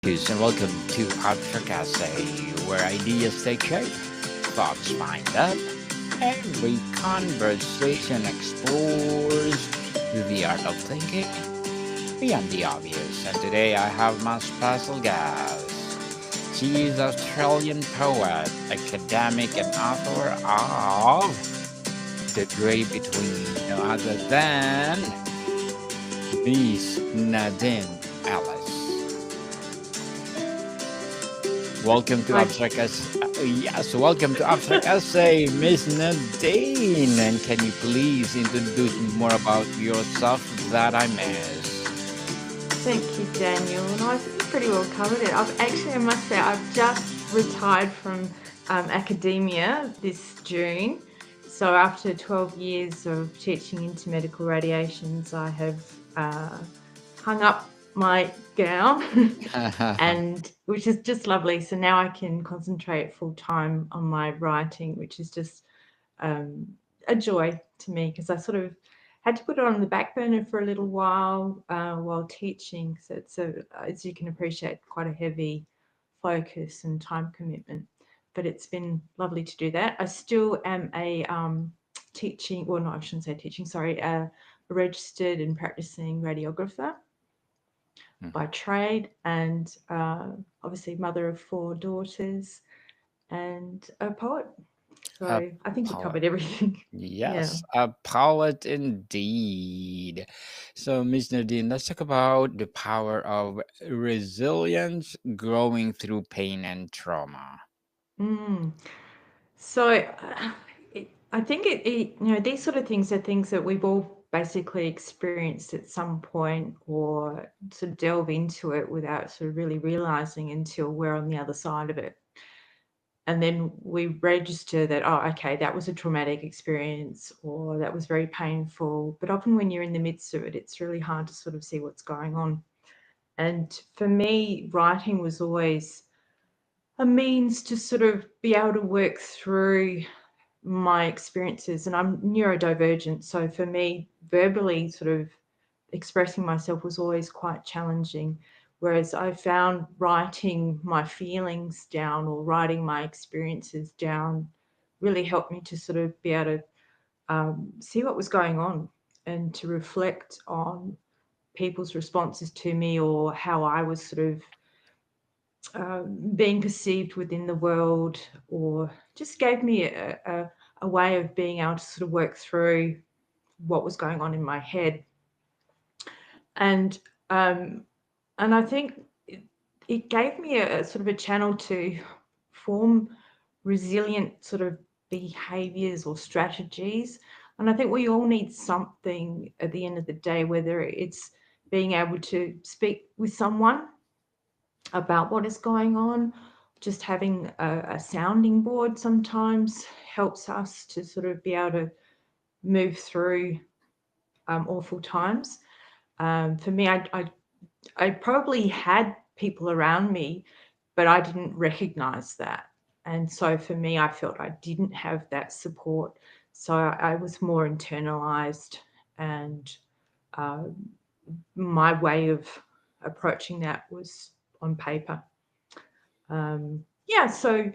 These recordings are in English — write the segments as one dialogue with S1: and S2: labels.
S1: Yes, and welcome to Podcast, where ideas take shape, thoughts find up, every conversation explores the art of thinking beyond the obvious. And today I have my special guest. She is Australian poet, academic, and author of The Gray Between, no other than Miss Nadine Ellis. Welcome to
S2: Hi.
S1: Welcome to Abstract Essay, Miss Nadine. And can you please introduce me more about yourself that I missed?
S2: Thank you, Daniel. And I think you pretty well covered it. I must say, I've just retired from academia this June. So after 12 years of teaching into medical radiations, I have hung up my gown, and which is just lovely. So now I can concentrate full time on my writing, which is just um, a joy to me because I sort of had to put it on the back burner for a little while teaching. So it's as you can appreciate, quite a heavy focus and time commitment. But it's been lovely to do that. I still am a teaching, well, no, I shouldn't say teaching. Sorry, a registered and practicing radiographer by trade, and obviously mother of four daughters and a poet.
S1: A
S2: So I think you
S1: poet.
S2: covered everything. Yeah.
S1: Yes, a poet indeed. So, Miss Nadine, let's talk about the power of resilience growing through pain and trauma.
S2: Mm. So I think these sort of things are things that we've all basically experienced at some point or sort of delve into it without sort of really realizing until we're on the other side of it. And then we register that, oh, okay, that was a traumatic experience or that was very painful. But often when you're in the midst of it, it's really hard to sort of see what's going on. And for me, writing was always a means to sort of be able to work through my experiences. And I'm neurodivergent. So for me, verbally sort of expressing myself was always quite challenging. Whereas I found writing my feelings down or writing my experiences down really helped me to sort of be able to see what was going on and to reflect on people's responses to me or how I was sort of being perceived within the world, or just gave me a way of being able to sort of work through what was going on in my head. And um, and I think it gave me a sort of a channel to form resilient sort of behaviors or strategies. And I think we all need something at the end of the day, whether it's being able to speak with someone about what is going on. Just having a sounding board sometimes helps us to sort of be able to move through awful times. For me, I probably had people around me, but I didn't recognize that. And so for me, I felt I didn't have that support. So I was more internalized, and uh, my way of approaching that was on paper. Yeah, so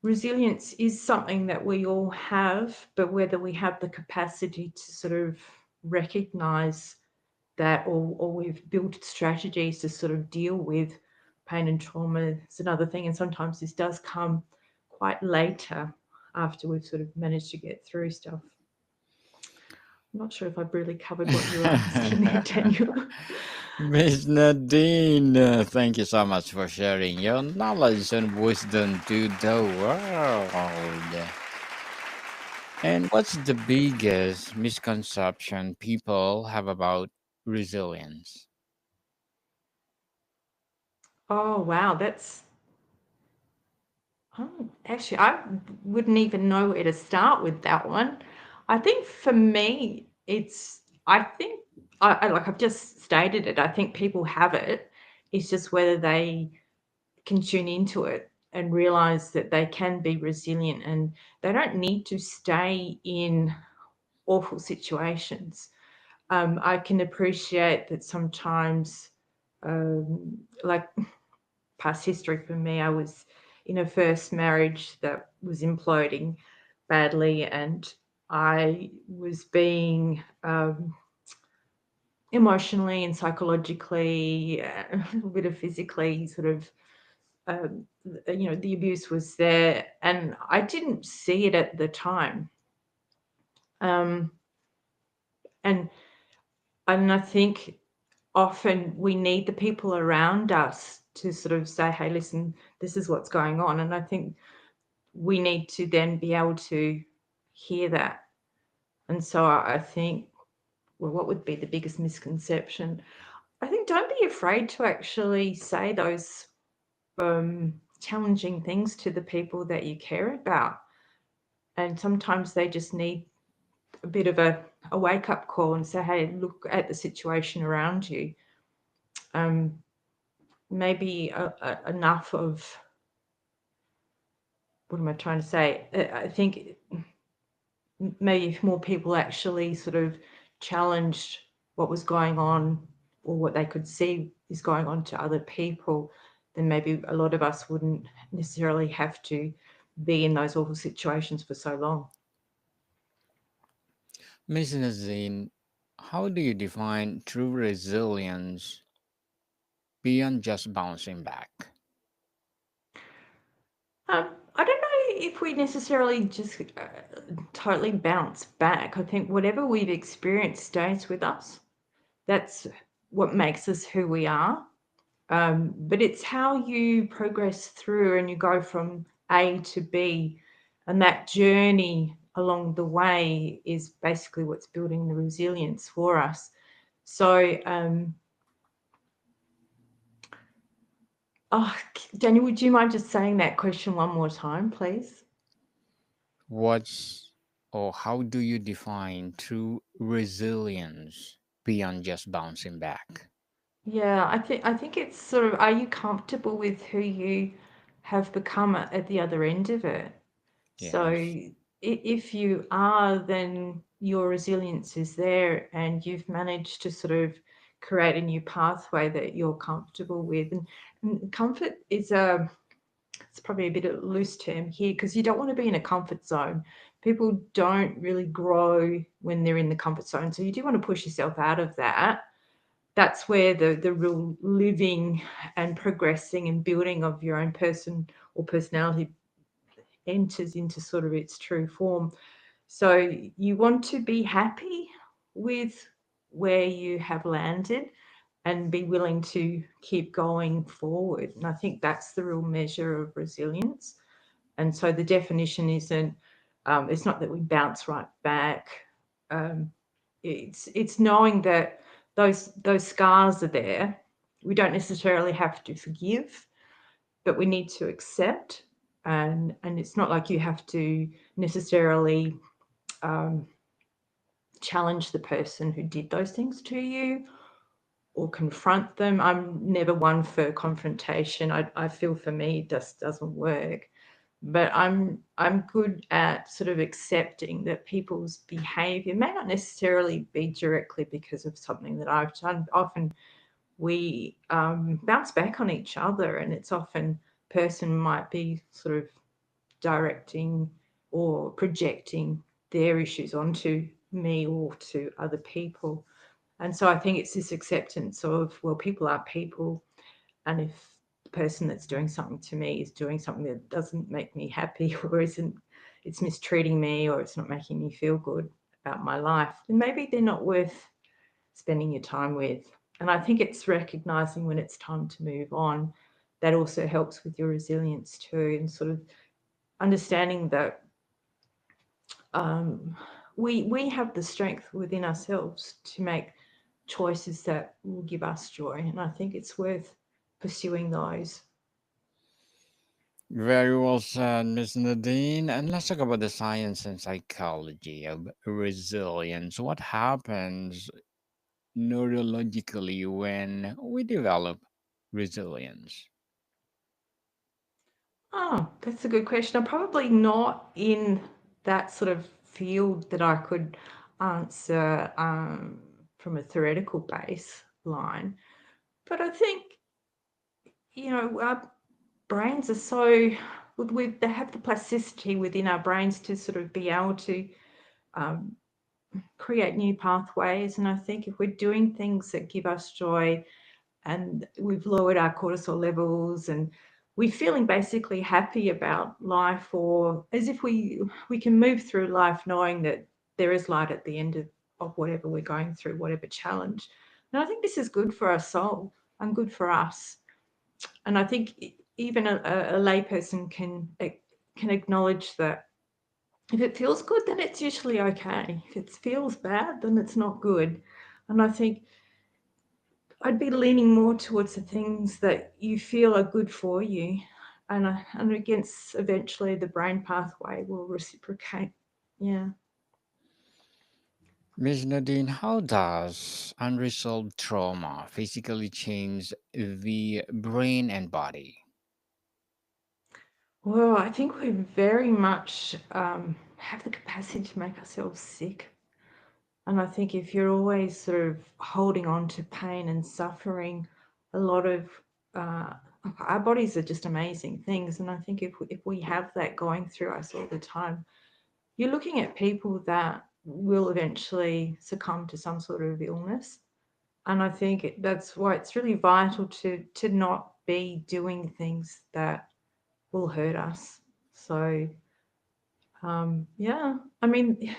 S2: resilience is something that we all have, but whether we have the capacity to sort of recognize that, or we've built strategies to sort of deal with pain and trauma is another thing. And sometimes this does come quite later after we've sort of managed to get through stuff. I'm not sure if I've really covered what you were asking there, Daniel.
S1: Miss Nadine, thank you so much for sharing your knowledge and wisdom to the world. And what's the biggest misconception people have about resilience?
S2: Oh, wow, that's actually, I wouldn't even know where to start with that one. I think for me, I think, like I've just stated it, I think people have it. It's just whether they can tune into it and realize that they can be resilient and they don't need to stay in awful situations. I can appreciate that sometimes, like past history for me. I was in a first marriage that was imploding badly, and I was being emotionally and psychologically, a little bit of physically, sort of, the abuse was there, and I didn't see it at the time. Um, and and I think often we need the people around us to sort of say, "Hey, listen, this is what's going on," and I think we need to then be able to hear that. And so I think, well, what would be the biggest misconception? I think don't be afraid to actually say those challenging things to the people that you care about. And sometimes they just need a bit of a wake up call and say, hey, look at the situation around you. Um, maybe enough of, what am I trying to say? I think maybe if more people actually sort of challenged what was going on or what they could see is going on to other people, then maybe a lot of us wouldn't necessarily have to be in those awful situations for so long.
S1: Miss Nazine, how do you define true resilience beyond just bouncing back?
S2: I don't know if we necessarily just totally bounce back. I think whatever we've experienced stays with us. That's what makes us who we are. But it's how you progress through and you go from A to B, and that journey along the way is basically what's building the resilience for us. So, oh, Daniel, would you mind just saying that question one more time, please?
S1: What's or how do you define true resilience beyond just bouncing back?
S2: Yeah, I think it's sort of, are you comfortable with who you have become at the other end of it? So
S1: Yes.
S2: if you are, then your resilience is there and you've managed to sort of create a new pathway that you're comfortable with. And comfort is it's probably a bit of a loose term here because you don't want to be in a comfort zone. People don't really grow when they're in the comfort zone. So you do want to push yourself out of that. That's where the real living and progressing and building of your own person or personality enters into sort of its true form. So you want to be happy with where you have landed and be willing to keep going forward. And I think that's the real measure of resilience. And so the definition isn't, it's not that we bounce right back. Um, it's knowing that those scars are there. We don't necessarily have to forgive, but we need to accept. And it's not like you have to necessarily um, challenge the person who did those things to you or confront them. I'm never one for confrontation. I feel for me it just doesn't work. But I'm good at sort of accepting that people's behavior may not necessarily be directly because of something that I've done. Often we bounce back on each other, and it's often person might be sort of directing or projecting their issues onto me or to other people. And so I think it's this acceptance of, well, people are people. And if the person that's doing something to me is doing something that doesn't make me happy or isn't, it's mistreating me or it's not making me feel good about my life, then maybe they're not worth spending your time with. And I think it's recognizing when it's time to move on. That also helps with your resilience too, and sort of understanding that um, we have the strength within ourselves to make choices that will give us joy, and I think it's worth pursuing those.
S1: Very well said, Miss Nadine. And let's talk about the science and psychology of resilience. What happens neurologically when we develop resilience?
S2: Oh, that's a good question. I'm probably not in that sort of field that I could answer from a theoretical baseline, but I think our brains are so they have the plasticity within our brains to sort of be able to um, create new pathways. And I think if we're doing things that give us joy, and we've lowered our cortisol levels, and we're feeling basically happy about life, or as if we can move through life knowing that there is light at the end of whatever we're going through, whatever challenge. And I think this is good for our soul and good for us. And I think even a layperson can acknowledge that if it feels good, then it's usually okay. If it feels bad, then it's not good. And I think I'd be leaning more towards the things that you feel are good for you, and against eventually the brain pathway will reciprocate. Yeah.
S1: Miss Nadine, how does unresolved trauma physically change the brain and body?
S2: Well, I think we very much have the capacity to make ourselves sick. And I think if you're always sort of holding on to pain and suffering, a lot of uh, our bodies are just amazing things. And I think if we have that going through us all the time, you're looking at people that will eventually succumb to some sort of illness. And I think that's why it's really vital to not be doing things that will hurt us. So yeah, I mean,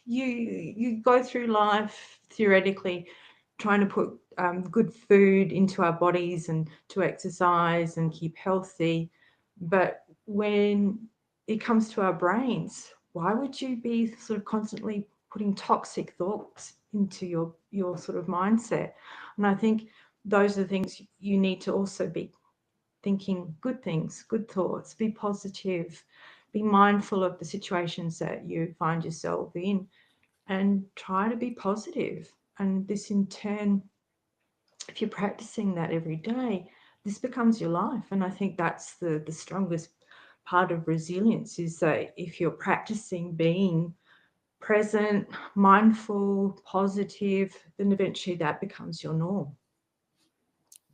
S2: you go through life theoretically trying to put good food into our bodies and to exercise and keep healthy, but when it comes to our brains, why would you be sort of constantly putting toxic thoughts into your sort of mindset? And I think those are the things you need to also be thinking good things, good thoughts, be positive, be mindful of the situations that you find yourself in, and try to be positive. And this, in turn, if you're practicing that every day, this becomes your life. And I think that's the strongest part of resilience, is that if you're practicing being present, mindful, positive, then eventually that becomes your norm.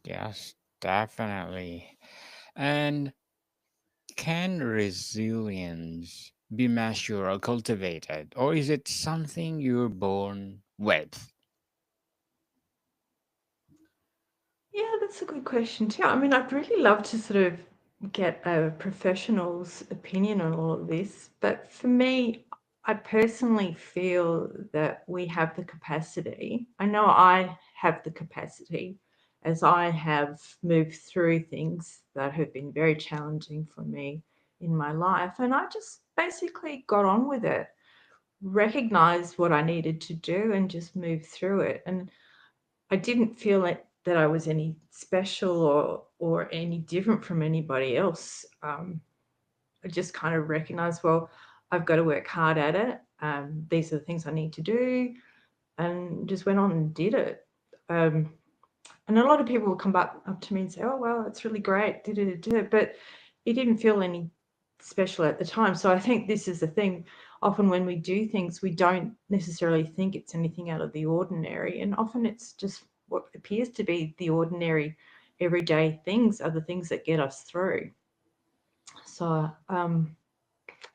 S1: Yes, definitely. And can resilience be measured or cultivated, or is it something you're born with?
S2: Yeah, that's a good question too. I mean, I'd really love to sort of get a professional's opinion on all of this, but for me, I personally feel that we have the capacity. I know I have the capacity, as I have moved through things that have been very challenging for me in my life, and I just basically got on with it, recognized what I needed to do, and just moved through it. And I didn't feel like that I was any special or any different from anybody else. I just kind of recognized, well, I've got to work hard at it. These are the things I need to do, and just went on and did it. Um, and a lot of people will come up to me and say, "Oh, well, it's really great," but it didn't feel any special at the time. So I think this is the thing. Often when we do things, we don't necessarily think it's anything out of the ordinary, and often it's just what appears to be the ordinary, everyday things are the things that get us through. So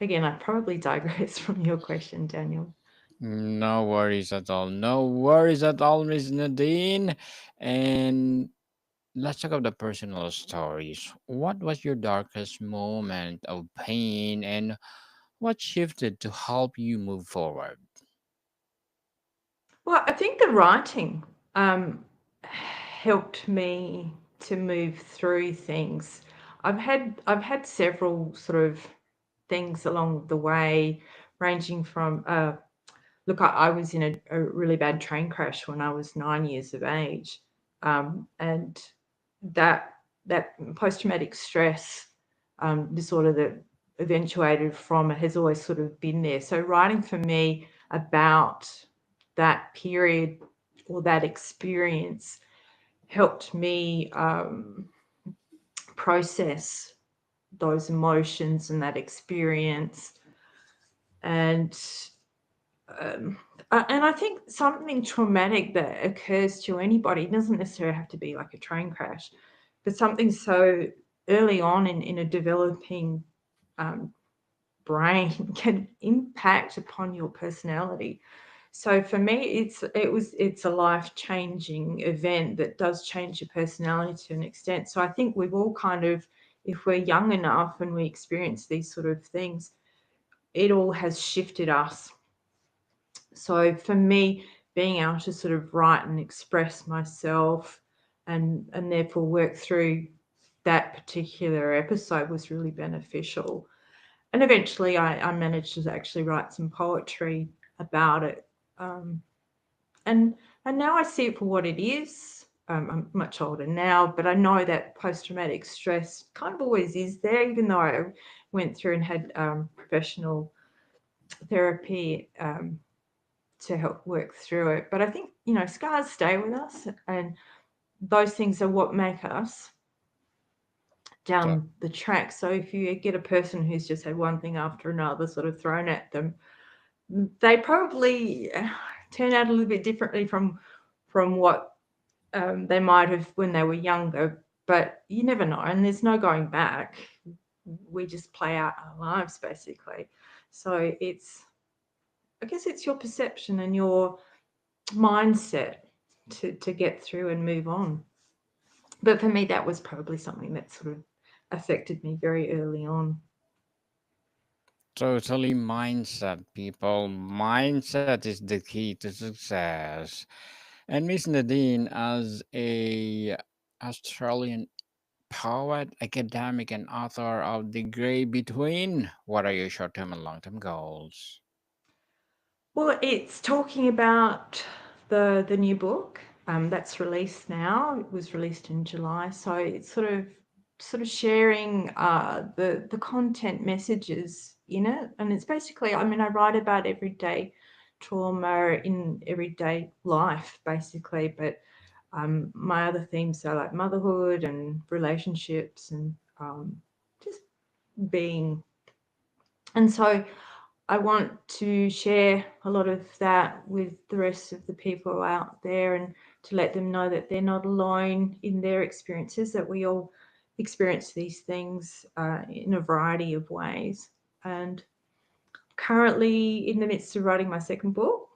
S2: again, I probably digress from your question, Daniel.
S1: No worries at all. No worries at all, Miss Nadine. And let's talk about the personal stories. What was your darkest moment of pain, and what shifted to help you move forward?
S2: Well, I think the writing um, helped me to move through things. I've had several sort of things along the way, ranging from look, I was in a really bad train crash when I was 9 years of age, and that that post traumatic stress disorder that eventuated from it has always sort of been there. So writing for me about that period or that experience helped me process those emotions and that experience. And and I think something traumatic that occurs to anybody, it doesn't necessarily have to be like a train crash, but something so early on in a developing um, brain can impact upon your personality. So for me, it's a life changing event that does change your personality to an extent. So I think we've all kind of, if we're young enough and we experience these sort of things, it all has shifted us. So for me, being able to sort of write and express myself and therefore work through that particular episode was really beneficial. And eventually I managed to actually write some poetry about it. Um, and and now I see it for what it is. I'm much older now, but I know that post-traumatic stress kind of always is there, even though I went through and had professional therapy to help work through it. But I think, scars stay with us, and those things are what make us
S1: So,
S2: down the track. So if you get a person who's just had one thing after another sort of thrown at them, they probably turn out a little bit differently from what they might have when they were younger. But you never know, and there's no going back. We just play out our lives basically. So I guess it's your perception and your mindset to get through and move on. But for me, that was probably something that sort of affected me very early on.
S1: totally mindset, people. Mindset is the key to success. And Miss Nadine, as a Australian poet, academic, and author of The Grey Between, what are your short-term and long-term goals?
S2: Well, it's talking about the new book that's released now. It was released in July, so it's sort of sharing the content messages in it, and it's basically, I mean, I write about everyday trauma in everyday life, basically, but my other themes are like motherhood and relationships and just being. And so I want to share a lot of that with the rest of the people out there and to let them know that they're not alone in their experiences, that we all experience these things in a variety of ways. And currently in the midst of writing my second book,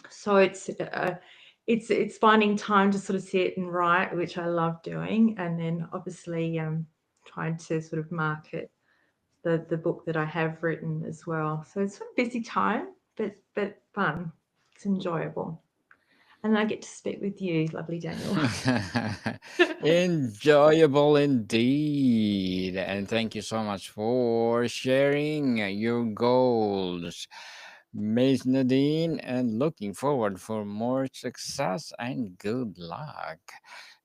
S2: so it's finding time to sort of sit and write, which I love doing, and then obviously trying to sort of market the book that I have written as well. So it's sort of busy time, but fun. It's enjoyable, and I get to speak with you, lovely Daniel.
S1: Enjoyable indeed. And thank you so much for sharing your goals, Miss Nadine, and looking forward for more success and good luck.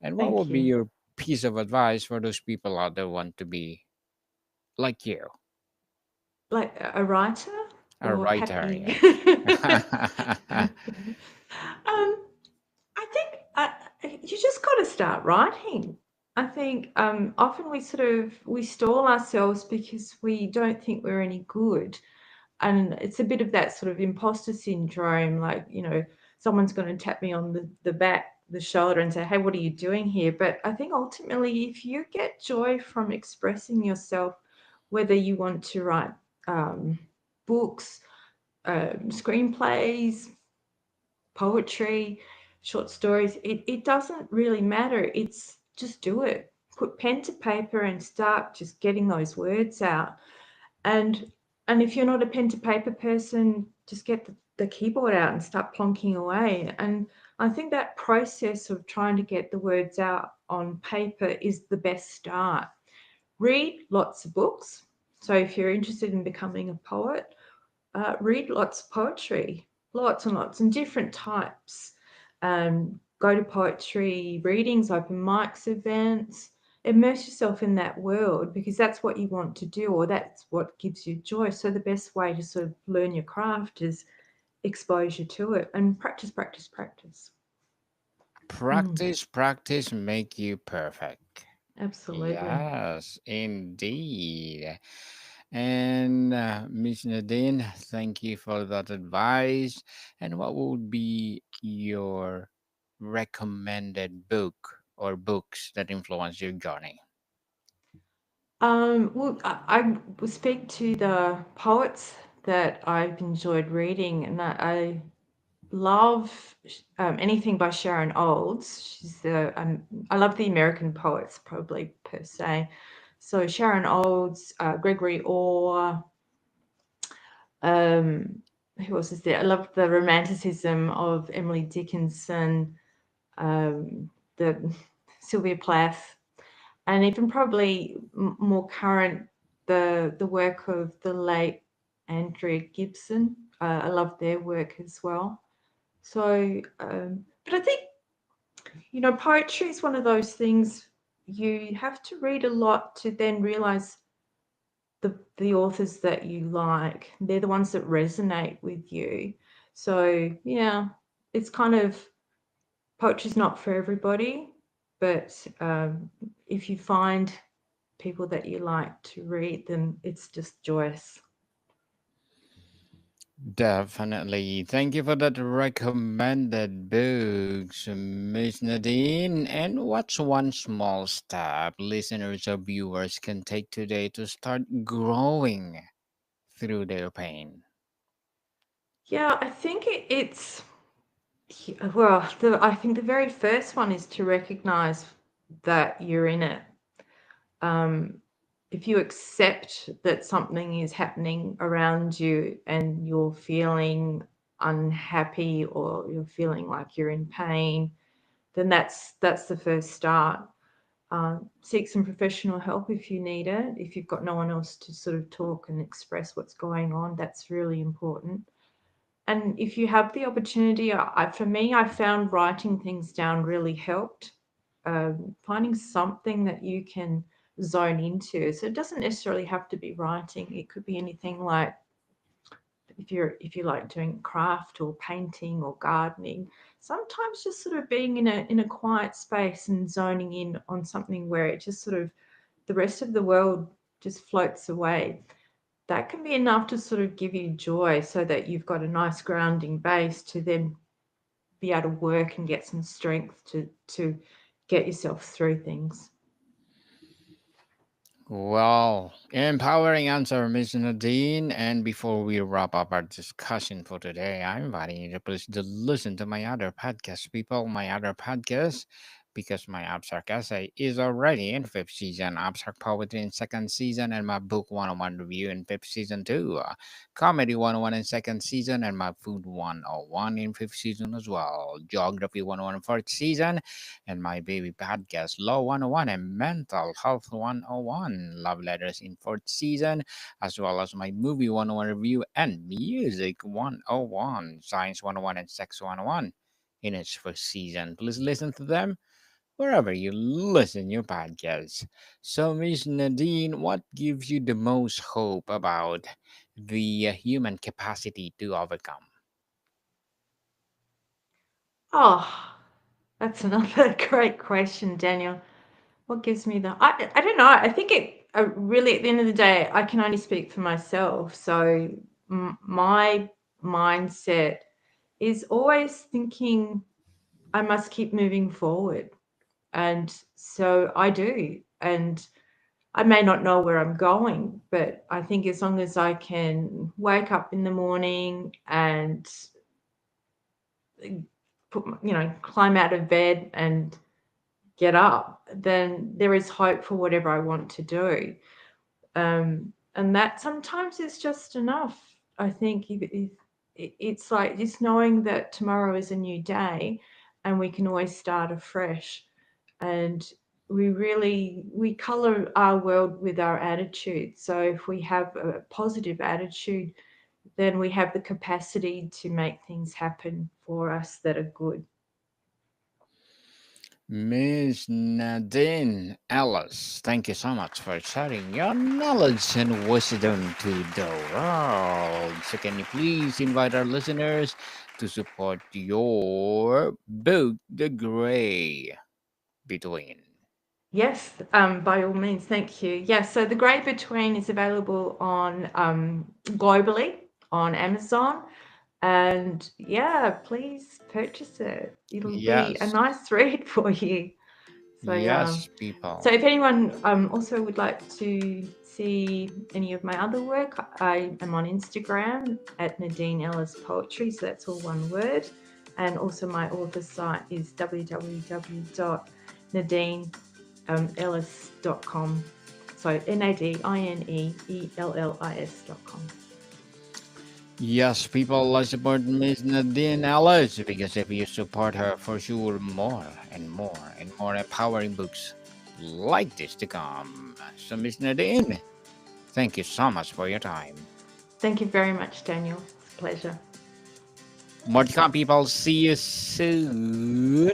S1: And what will
S2: Thank
S1: be
S2: you.
S1: your piece of advice for those people out there want to be like you,
S2: Like a writer
S1: a
S2: or
S1: writer?
S2: happy.
S1: Yes.
S2: I think you just got to start writing. I think often we stall ourselves because we don't think we're any good, and it's a bit of that sort of imposter syndrome. Like, someone's going to tap me on the back, the shoulder, and say, "Hey, what are you doing here?" But I think ultimately, if you get joy from expressing yourself, whether you want to write um, books, screenplays, poetry, short stories, it doesn't really matter. It's just do it. Put pen to paper and start just getting those words out. And and if you're not a pen to paper person, just get the keyboard out and start plonking away. And I think that process of trying to get the words out on paper is the best start. Read lots of books. So if you're interested in becoming a poet, read lots of poetry, lots and lots, and different types. Go to poetry readings, open mics, events. Immerse yourself in that world because that's what you want to do, or that's what gives you joy. So the best way to sort of learn your craft is exposure to it and practice, practice, practice. Mm,
S1: Practice, practice, make you perfect.
S2: absolutely.
S1: Yes, indeed. And Miss Nadine, thank you for that advice. And what would be your recommended book or books that influence your journey?
S2: Well, I will speak to the poets that I've enjoyed reading, and I love anything by Sharon Olds. I love the American poets probably per se. So Sharon Olds, Gregory Orr, um, who else is there? I love the romanticism of Emily Dickinson, the Sylvia Plath, and even probably more current, the work of the late Andrea Gibson. I love their work as well. So, but I think poetry is one of those things you have to read a lot to then realize the authors that you like. They're the ones that resonate with you. So yeah, it's kind of poetry's not for everybody, but if you find people that you like to read, then it's just joyous.
S1: Definitely. Thank you for that recommended books, Miss Nadine. And what's one small step listeners or viewers can take today to start growing through their pain?
S2: Yeah, I think it's well, I think the very first one is to recognize that you're in it. Um, if you accept that something is happening around you and you're feeling unhappy or you're feeling like you're in pain, then that's the first start. Seek some professional help if you need it. If you've got no one else to sort of talk and express what's going on, that's really important. And if you have the opportunity, for me, I found writing things down really helped. Finding something that you can zone into. So it doesn't necessarily have to be writing. It could be anything like if you like doing craft or painting or gardening. Sometimes just sort of being in a quiet space and zoning in on something where it just sort of the rest of the world just floats away, that can be enough to sort of give you joy so that you've got a nice grounding base to then be able to work and get some strength to get yourself through things.
S1: Well, empowering answer, Miss Nadine. And before we wrap up our discussion for today, I'm inviting you to please to listen to my other podcast, people, my other podcast, because my abstract essay is already in fifth season, abstract poetry in second season, and my book 101 review in fifth season too. Comedy 101 in second season, and my food 101 in fifth season as well. Geography 101 in fourth season, and my baby podcast Law 101 and Mental Health 101 Love Letters in fourth season, as well as my movie 101 review and music 101, Science 101 and Sex 101 in its first season. Please listen to them wherever you listen your podcasts. So, Miss Nadine, what gives you the most hope about the human capacity to overcome?
S2: Oh, that's another great question, Daniel. What gives me the I don't know. I think it really at the end of the day, I can only speak for myself. So my mindset is always thinking I must keep moving forward. And so I do. And I may not know where I'm going, but I think as long as I can wake up in the morning and climb out of bed and get up, then there is hope for whatever I want to do. And that sometimes is just enough. I think it's like just knowing that tomorrow is a new day and we can always start afresh. And we color our world with our attitude. So if we have a positive attitude, then we have the capacity to make things happen for us that are good.
S1: Miss Nadine Ellis, thank you so much for sharing your knowledge and wisdom to the world. So, can you please invite our listeners to support your book, The Gray Between?
S2: Yes, by all means, thank you. Yes, so The Grey Between is available on globally on Amazon, and yeah, please purchase it. It'll be a
S1: Yes.
S2: nice read for you. So,
S1: Yes, people.
S2: so if anyone also would like to see any of my other work, I am on Instagram at Nadine Ellis Poetry, so that's all one word. And also my author site is www.nadineellis.com. So NADINEELLIS.com.
S1: Yes, people, let's support Miss Nadine Ellis because if you support her, for sure, more and more and more empowering books like this to come. So, Miss Nadine, thank you so much for your time.
S2: Thank you very much, Daniel. It's a pleasure.
S1: More to come, people. See you soon.